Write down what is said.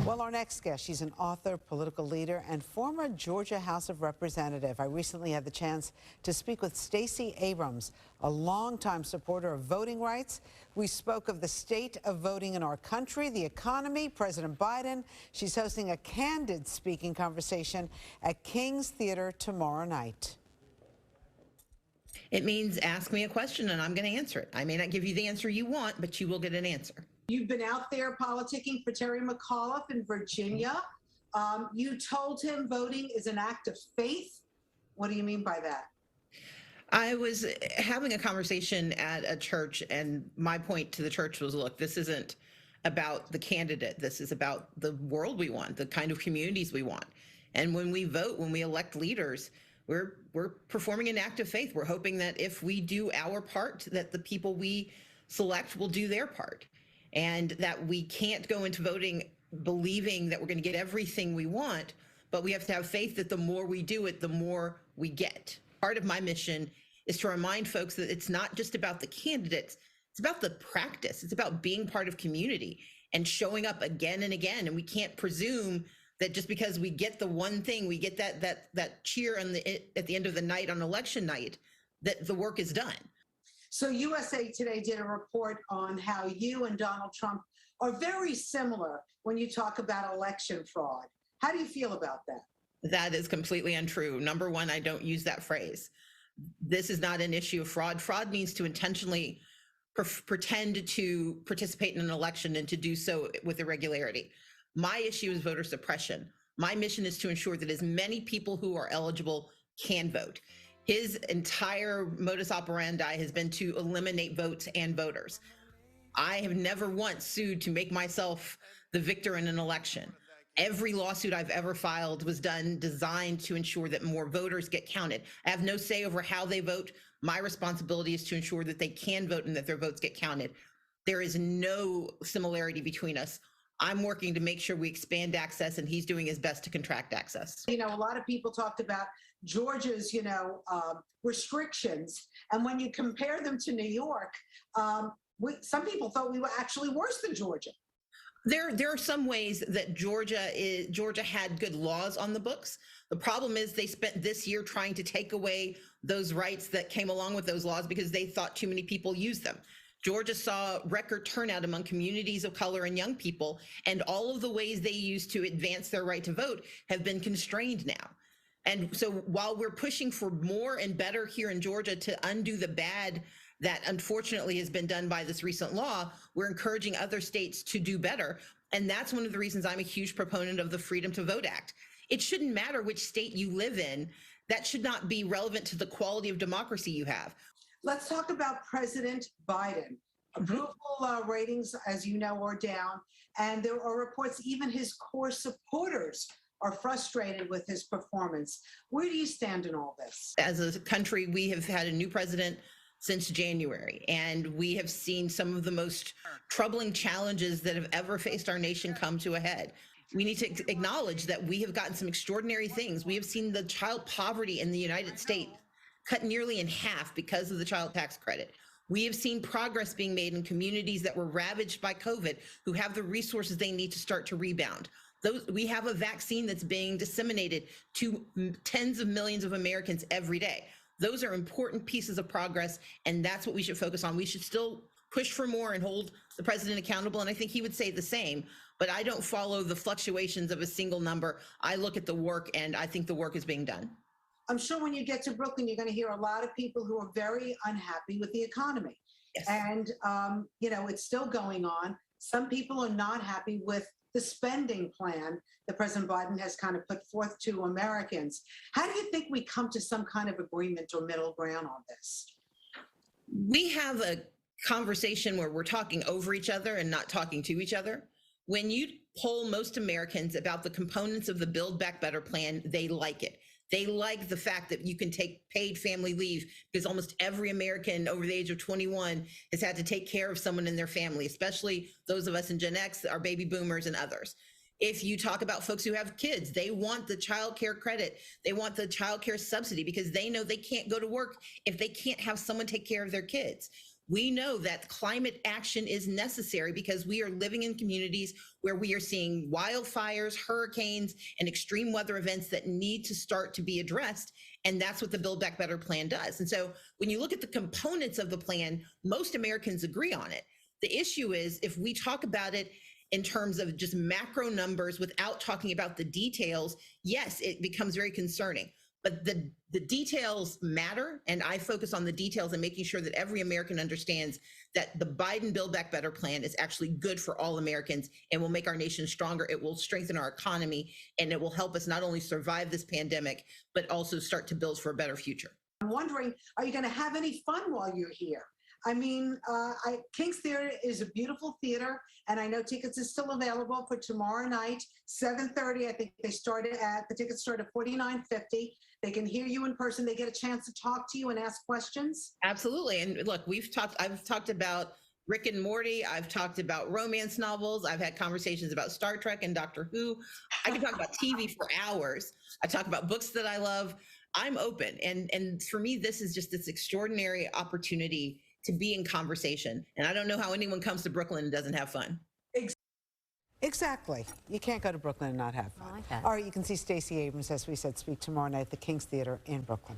Well, our next guest, she's an author, political leader, and former Georgia House of Representative. I recently had the chance to speak with Stacey Abrams, a longtime supporter of voting rights. We spoke of the state of voting in our country, the economy, President Biden. She's hosting a candid speaking conversation at King's Theater tomorrow night. It means ask me a question and I'm going to answer it. I may not give you the answer you want, but you will get an answer. You've been out there politicking for Terry McAuliffe in Virginia. You told him voting is an act of faith. What do you mean by that? I was having a conversation at a church, and my point to the church was, look, this isn't about the candidate. This is about the world we want, the kind of communities we want. And when we vote, when we elect leaders, we're performing an act of faith. We're hoping that if we do our part, that the people we select will do their part. And that we can't go into voting believing that we're going to get everything we want, but we have to have faith that the more we do it, the more we get. Part of my mission is to remind folks that it's not just about the candidates, it's about the practice. It's about being part of community and showing up again and again. And we can't presume that just because we get the one thing, we get that cheer at the end of the night on election night, that the work is done. So USA Today did a report on how you and Donald Trump are very similar when you talk about election fraud. How do you feel about that? That is completely untrue. Number one, I don't use that phrase. This is not an issue of fraud. Fraud means to intentionally pretend to participate in an election and to do so with irregularity. My issue is voter suppression. My mission is to ensure that as many people who are eligible can vote. His entire modus operandi has been to eliminate votes and voters. I have never once sued to make myself the victor in an election. Every lawsuit I've ever filed was designed to ensure that more voters get counted. I have no say over how they vote. My responsibility is to ensure that they can vote and that their votes get counted. There is no similarity between us. I'm working to make sure we expand access, and he's doing his best to contract access. You know, a lot of people talked about Georgia's, restrictions. And when you compare them to New York, some people thought we were actually worse than Georgia. There are some ways that Georgia had good laws on the books. The problem is they spent this year trying to take away those rights that came along with those laws because they thought too many people used them. Georgia saw record turnout among communities of color and young people, and all of the ways they used to advance their right to vote have been constrained now. And so while we're pushing for more and better here in Georgia to undo the bad that unfortunately has been done by this recent law, we're encouraging other states to do better. And that's one of the reasons I'm a huge proponent of the Freedom to Vote Act. It shouldn't matter which state you live in. That should not be relevant to the quality of democracy you have. Let's talk about President Biden. Approval ratings, as you know, are down. And there are reports even his core supporters are frustrated with his performance. Where do you stand in all this? As a country, we have had a new president since January, and we have seen some of the most troubling challenges that have ever faced our nation come to a head. We need to acknowledge that we have gotten some extraordinary things. We have seen the child poverty in the United States cut nearly in half because of the child tax credit. We have seen progress being made in communities that were ravaged by COVID, who have the resources they need to start to rebound. We have a vaccine that's being disseminated to tens of millions of Americans every day. Those are important pieces of progress, and that's what we should focus on. We should still push for more and hold the president accountable, and I think he would say the same, but I don't follow the fluctuations of a single number. I look at the work, and I think the work is being done. I'm sure when you get to Brooklyn, you're going to hear a lot of people who are very unhappy with the economy. Yes. And, it's still going on. Some people are not happy with the spending plan that President Biden has kind of put forth to Americans. How do you think we come to some kind of agreement or middle ground on this? We have a conversation where we're talking over each other and not talking to each other. When you poll most Americans about the components of the Build Back Better plan, they like it. They like the fact that you can take paid family leave, because almost every American over the age of 21 has had to take care of someone in their family, especially those of us in Gen X, our baby boomers and others. If you talk about folks who have kids, they want the child care credit. They want the child care subsidy because they know they can't go to work if they can't have someone take care of their kids. We know that climate action is necessary because we are living in communities where we are seeing wildfires, hurricanes, and extreme weather events that need to start to be addressed. And that's what the Build Back Better plan does. And so when you look at the components of the plan, most Americans agree on it. The issue is if we talk about it in terms of just macro numbers without talking about the details, yes, it becomes very concerning. But the details matter, and I focus on the details and making sure that every American understands that the Biden Build Back Better plan is actually good for all Americans and will make our nation stronger. It will strengthen our economy, and it will help us not only survive this pandemic, but also start to build for a better future. I'm wondering, are you going to have any fun while you're here? I mean, King's Theater is a beautiful theater, and I know tickets are still available for tomorrow night, 7:30. I think the tickets start at $49.50. They can hear you in person. They get a chance to talk to you and ask questions. Absolutely. And look, I've talked about Rick and Morty. I've talked about romance novels. I've had conversations about Star Trek and Doctor Who. I can talk about TV for hours. I talk about books that I love. I'm open. And for me, this is just this extraordinary opportunity to be in conversation. And I don't know how anyone comes to Brooklyn and doesn't have fun. Exactly. You can't go to Brooklyn and not have fun. I like that. All right, you can see Stacey Abrams, as we said, speak tomorrow night at the King's Theater in Brooklyn.